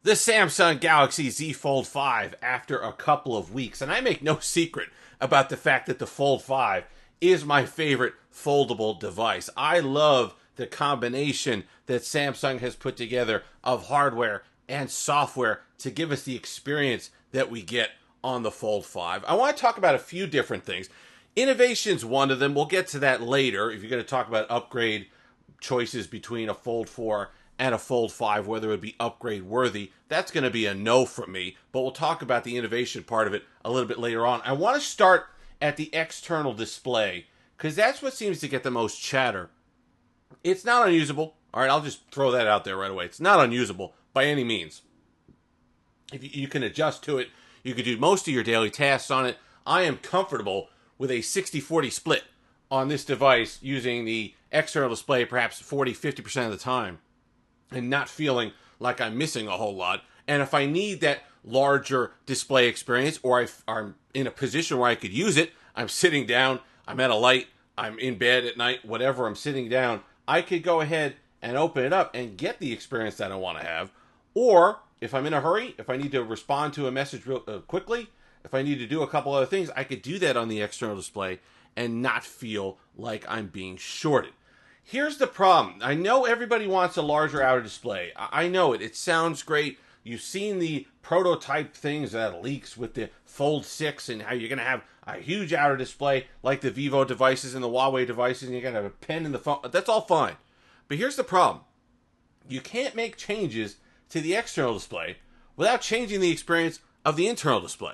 The Samsung Galaxy Z Fold 5 after a couple of weeks. And I make no secret about the fact that the Fold 5 is my favorite foldable device. I love the combination that Samsung has put together of hardware and software to give us the experience that we get on the Fold 5. I want to talk about a few different things. Innovation's one of them. We'll get to that later if you're going to talk about upgrade choices between a Fold 4 and a Fold 5, whether it would be upgrade worthy. That's going to be a no from me, but we'll talk about the innovation part of it a little bit later on. I want to start at the external display because that's what seems to get the most chatter. It's not unusable. All right, I'll just throw that out there right away. It's not unusable by any means. If you can adjust to it, you can do most of your daily tasks on it. I am comfortable with a 60-40 split on this device using the external display perhaps 40-50% of the time and not feeling like I'm missing a whole lot. And if I need that larger display experience, or I'm in a position where I could use it, I'm sitting down, I'm at a light, I'm in bed at night, whatever, I'm sitting down, I could go ahead and open it up and get the experience that I want to have. Or if I'm in a hurry, if I need to respond to a message real quickly, if I need to do a couple other things, I could do that on the external display and not feel like I'm being shorted. Here's the problem. I know everybody wants a larger outer display. I know it. It sounds great. You've seen the prototype things that leaks with the Fold 6 and how you're going to have a huge outer display like the Vivo devices and the Huawei devices, and you're going to have a pen in the phone. That's all fine. But here's the problem. You can't make changes to the external display without changing the experience of the internal display.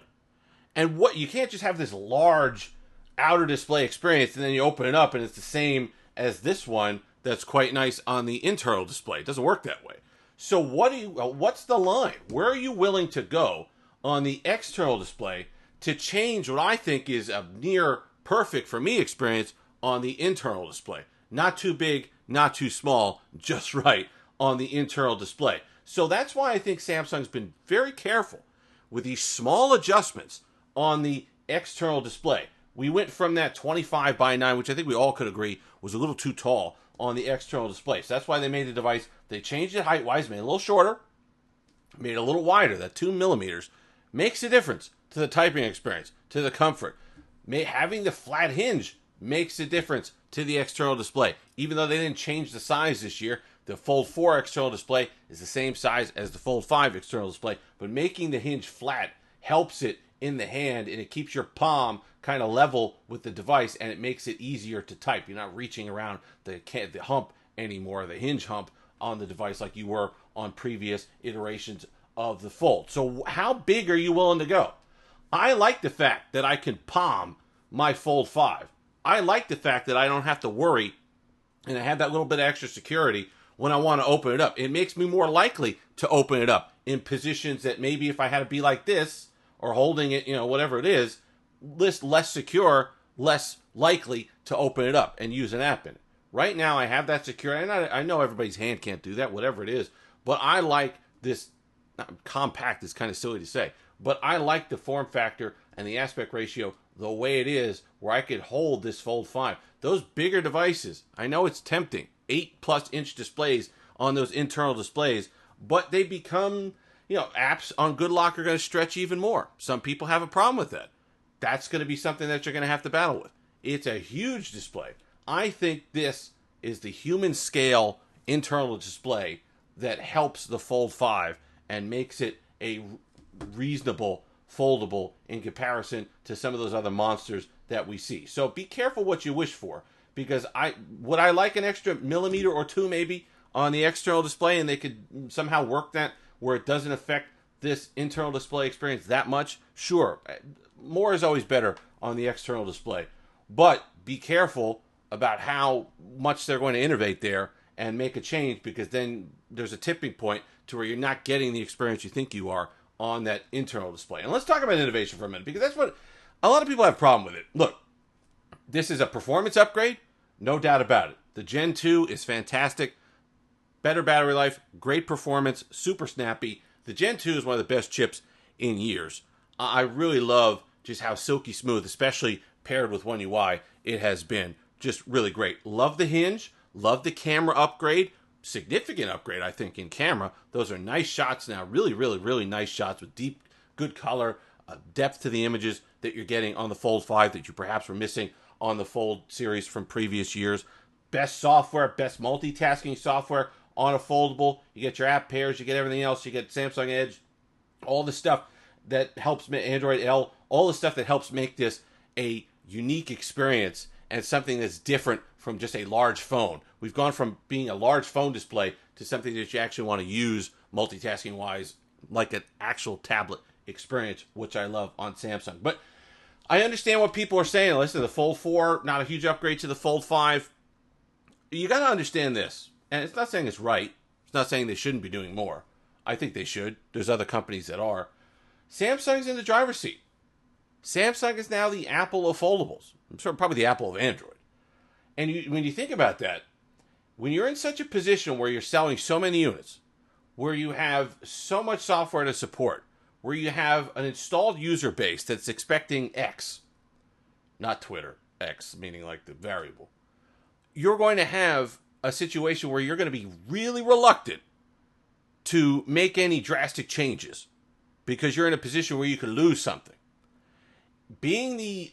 And what you can't just have this large outer display experience and then you open it up and it's the same as this one that's quite nice on the internal display. It doesn't work that way. So what's the line? Where are you willing to go on the external display to change what I think is a near perfect for me experience on the internal display? Not too big, not too small, just right on the internal display. So that's why I think Samsung's been very careful with these small adjustments on the external display. We went from that 25 by 9, which I think we all could agree was a little too tall on the external display. So that's why they made the device. They changed it height-wise, made it a little shorter, made it a little wider. That 2 millimeters makes a difference to the typing experience, to the comfort. Having the flat hinge makes a difference to the external display. Even though they didn't change the size this year, the Fold 4 external display is the same size as the Fold 5 external display, but making the hinge flat helps it in the hand, and it keeps your palm kind of level with the device, and it makes it easier to type. You're not reaching around the hump anymore, the hinge hump on the device like you were on previous iterations of the Fold. So how big are you willing to go? I like the fact that I can palm my Fold 5. I like the fact that I don't have to worry, and I have that little bit of extra security when I want to open it up. It makes me more likely to open it up in positions that maybe if I had to be like this, or holding it, whatever it is, less secure, less likely to open it up and use an app in it. Right now, I have that security, and I know everybody's hand can't do that, whatever it is, but I like this. Compact is kind of silly to say, but I like the form factor and the aspect ratio the way it is, where I could hold this Fold 5. Those bigger devices, I know it's tempting, 8+ inch displays on those internal displays, but they become, apps on Good Lock are going to stretch even more. Some people have a problem with that. That's going to be something that you're going to have to battle with. It's a huge display. I think this is the human scale internal display that helps the Fold 5 and makes it a reasonable foldable in comparison to some of those other monsters that we see. So be careful what you wish for, because would I like an extra millimeter or two maybe on the external display, and they could somehow work that where it doesn't affect this internal display experience that much? Sure. More is always better on the external display. But be careful about how much they're going to innovate there and make a change, because then there's a tipping point to where you're not getting the experience you think you are on that internal display. And let's talk about innovation for a minute, because that's what a lot of people have a problem with it. Look, this is a performance upgrade, no doubt about it. The Gen 2 is fantastic. Better battery life, great performance, super snappy. The Gen 2 is one of the best chips in years. I really love just how silky smooth, especially paired with One UI, it has been just really great. Love the hinge, love the camera upgrade. significant upgrade, I think, in camera. Those are nice shots now. Really, really, really nice shots with deep, good color, depth to the images that you're getting on the Fold 5 that you perhaps were missing on the Fold series from previous years. Best software, best multitasking software on a foldable. You get your app pairs, you get everything else. You get Samsung Edge, all the stuff that helps Android L, all the stuff that helps make this a unique experience and something that's different from just a large phone. We've gone from being a large phone display to something that you actually want to use multitasking-wise like an actual tablet experience, which I love on Samsung. But I understand what people are saying. Listen, the Fold 4, not a huge upgrade to the Fold 5. You got to understand this. And it's not saying it's right. It's not saying they shouldn't be doing more. I think they should. There's other companies that are. Samsung's in the driver's seat. Samsung is now the Apple of foldables. I'm sure probably the Apple of Android. And when you think about that, when you're in such a position where you're selling so many units, where you have so much software to support, where you have an installed user base that's expecting X, not Twitter, X, meaning like the variable, you're going to have a situation where you're going to be really reluctant to make any drastic changes because you're in a position where you could lose something. Being the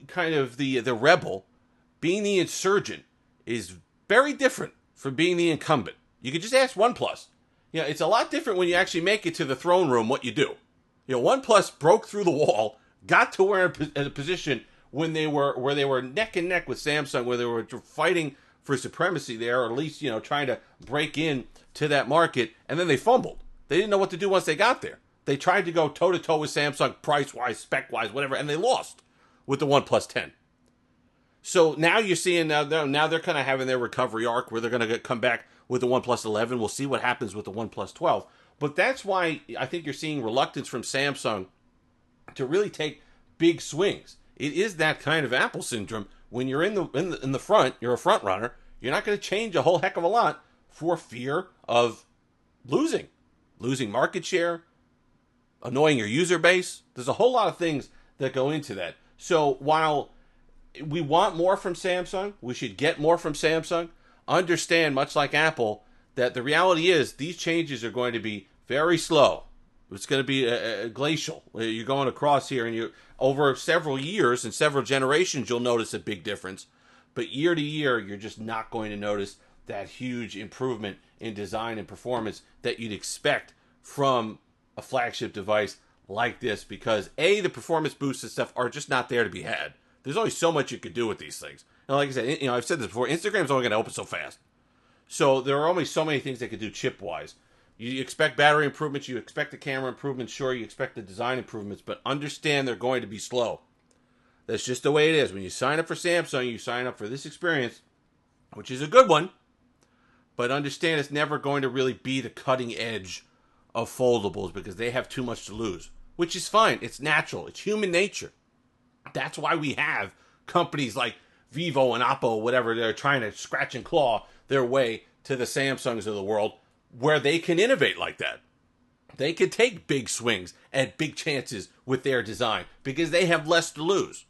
kind of the rebel, being the insurgent is very different from being the incumbent. You could just ask OnePlus. It's a lot different when you actually make it to the throne room what you do. OnePlus broke through the wall, got to where in a position when they were neck and neck with Samsung, where they were fighting for supremacy there, or at least, trying to break in to that market, and then they fumbled. They didn't know what to do once they got there. They tried to go toe-to-toe with Samsung, price-wise, spec-wise, whatever, and they lost with the OnePlus 10. So now you're seeing, now they're kind of having their recovery arc where they're going to come back with the OnePlus 11. We'll see what happens with the OnePlus 12. But that's why I think you're seeing reluctance from Samsung to really take big swings. It is that kind of Apple syndrome. When you're in the front, you're a front runner. You're not going to change a whole heck of a lot for fear of losing market share, annoying your user base. There's a whole lot of things that go into that. So while we want more from Samsung, we should get more from Samsung. Understand, much like Apple, that the reality is these changes are going to be very slow. It's going to be a glacial. You're going across here, and over several years and several generations, you'll notice a big difference. But year to year, you're just not going to notice that huge improvement in design and performance that you'd expect from a flagship device like this, because the performance boosts and stuff are just not there to be had. There's only so much you could do with these things. And like I said, I've said this before, Instagram's only going to open so fast. So there are only so many things they could do chip-wise. You expect battery improvements, you expect the camera improvements, sure, you expect the design improvements, but understand they're going to be slow. That's just the way it is. When you sign up for Samsung, you sign up for this experience, which is a good one, but understand it's never going to really be the cutting edge of foldables because they have too much to lose, which is fine. It's natural. It's human nature. That's why we have companies like Vivo and Oppo, whatever, they're trying to scratch and claw their way to the Samsungs of the world, where they can innovate like that. They can take big swings and big chances with their design because they have less to lose.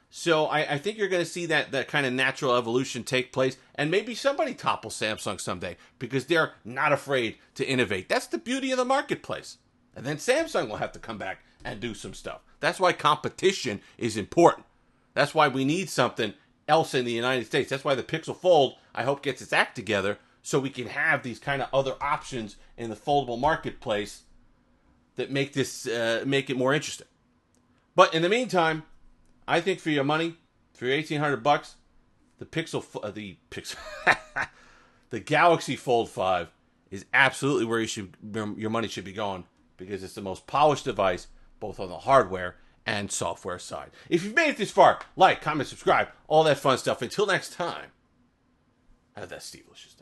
So I think you're going to see that kind of natural evolution take place, and maybe somebody topples Samsung someday because they're not afraid to innovate. That's the beauty of the marketplace. And then Samsung will have to come back and do some stuff. That's why competition is important. That's why we need something else in the United States. That's why the Pixel Fold, I hope, gets its act together so we can have these kind of other options in the foldable marketplace that make it more interesting. But in the meantime, I think for your money, for your $1,800, the Galaxy Fold 5 is absolutely where your money should be going, because it's the most polished device, both on the hardware and software side. If you've made it this far, like, comment, subscribe, all that fun stuff. Until next time, have that Steve-licious day.